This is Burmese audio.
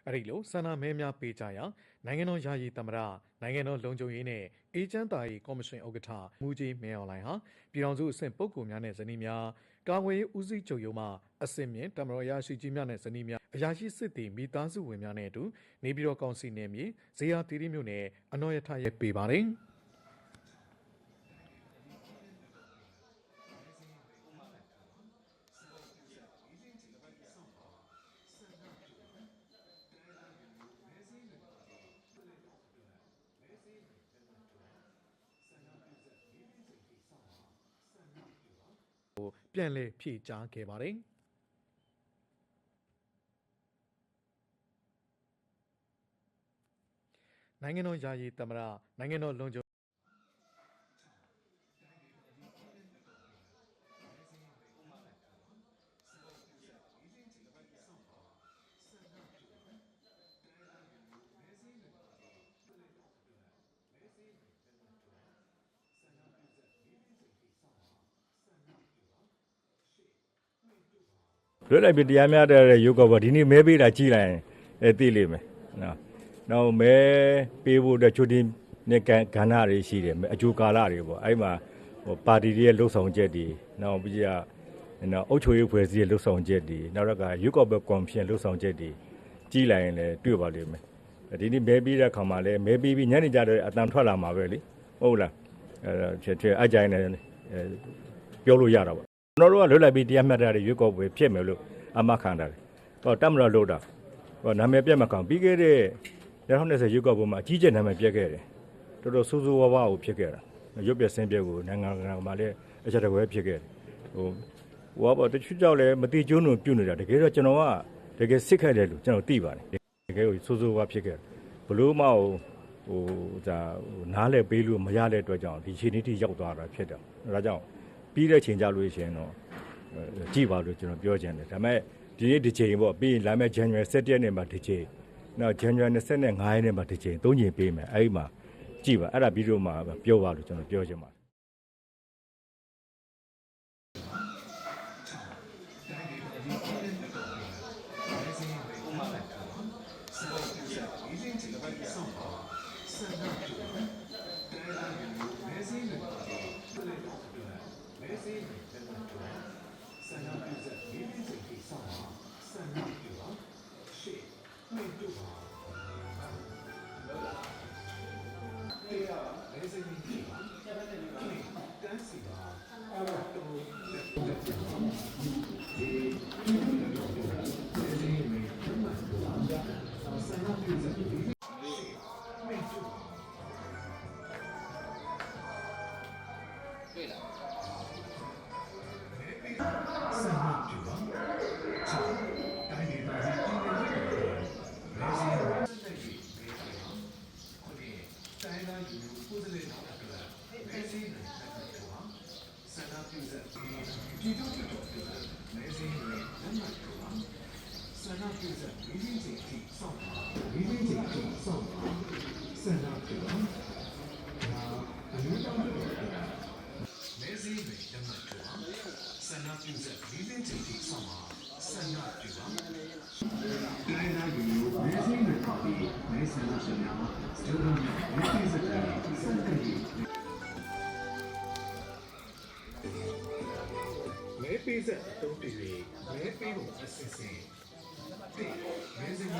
အဲ့ဒီလိုဆန္ဒမဲများပေးကြရာနိုင်ငံတော်ယာယီသမ္မတနိုင်ငံတော်လုံခြုံရေးနဲ့အေဂျင့်တာရေးကော်မရှင်ဥက္ကဋ္ဌမူကြီးမင်းအောင်လှိုင်ဟာပြည်ထောင်စုအဆင့်ပုဂ္ဂိုလ်များနဲ့ဇနီးများကာကွယ်ရေးဦးစီးချုပ်ရုံးမှအဆင့်မြင့်တမတော်အရာရှိကြီးများနဲ့ဇနီးများအရာရှိစစ်သည်မိသားစုဝင်များနဲ့အတူနေပြည်တော်ကောင်စီနယ်မြေဇေယျသီရိမြို့နယ်အနော်ရထရဲပေးပါတယ်ပြန်လည်ဖြည့်ကြားခဲ့ပါတယ်နိုင်ငံတော်ယာယီသမ္မတနိုင်ငံတော်လုံခြုံလွတ်လပ်ပြီးတရားမျှတတဲ့ရုပ်ကပေါ်ဒီနေ့မဲပေးတာကြည်လိုက်ရင်သိလိမ့်မယ်နော်။နောက်မဲပေးဖို့အတွက်ချိုတင်နဲ့ကဏ္ဍတွေရှိတယ်အကျိုးကာလတွေပေါ့အဲ့မှာပါတီတွေရဲ့လှုပ်ဆောင်ချက်တွေနောက်ပြီးတော့အုပ်ချုပ်ရေးဖွဲ့စည်းရဲ့လှုပ်ဆောင်ချက်တွေနောက်တော့ကရုပ်ကပေါ်ကော်မရှင်လှုပ်ဆောင်ချက်တွေကြည်လိုက်ရင်လည်းတွေ့ပါလိမ့်မယ်။ဒီနေ့မဲပေးတဲ့အခါမှာလည်းမဲပေးပြီးညနေကျတော့အတန်ထွက်လာမှာပဲလေဟုတ်လား။ချွတ်အကြိုင်နဲ့ပြောလို့ရတာပေါ့ကျွန်တော်တို့ကလွတ်လပ်ပြီးတရားမျှတတဲ့ရွေးကောက်ပွဲဖြစ်မယ်လို့အမခံတာတယ်။တမတော်လို့တာနာမည်ပြတ်မကောင်ပြီးခဲ့တဲ့2020ရွေးကောက်ပွဲမှာအကြီးကျယ်နာမည်ပြတ်ခဲ့တယ်။တော်တော်ဆိုးဆိုးဝါးဝါးကိုဖြစ်ခဲ့တာ။ရုပ်ပြဆင်းပြက်ကိုနိုင်ငံမှာလည်းအချက်တကွဲဖြစ်ခဲ့တယ်။ဟိုတချို့ကြောက်လည်းမတိကျုံးပြုတ်နေတာတကယ်တော့ကျွန်တော်ကတကယ်စစ်ခတ်တယ်လို့ကျွန်တော်သိပါတယ်။တကယ်ကိုဆိုးဆိုးဝါးဖြစ်ခဲ့တယ်။ဘလို့မှနားလဲပေးလို့မရတဲ့အတွက်ကြောင့်ဒီချိန်ထိရောက်သွားတာဖြစ်တယ်။ဒါကြောင့်ပြီးတဲ့ချိန်ကြလို့ရှိရင်တော့ကြည့်ပါလို့ကျွန်တော်ပြောချင်တယ်ဒါပေမဲ့ဒီနေ့ဒီချိန်ပေါ့ပြီးရင်လာမယ့် January 7 ရက်နေ့မှာဒီချိန်နောက် January 25ရက်နေ့မှာဒီချိန်3ချိန်ပေးမယ်အဲ့ဒီမှာကြည့်ပါအဲ့ဒါပြီးတော့မှပြောပါလို့ကျွန်တော်ပြောချင်ပါတယ်မဲပေးဆက်အသုံးပြု၍မဲပေးပုံအစစ်စစ်တစ်မဲစင်း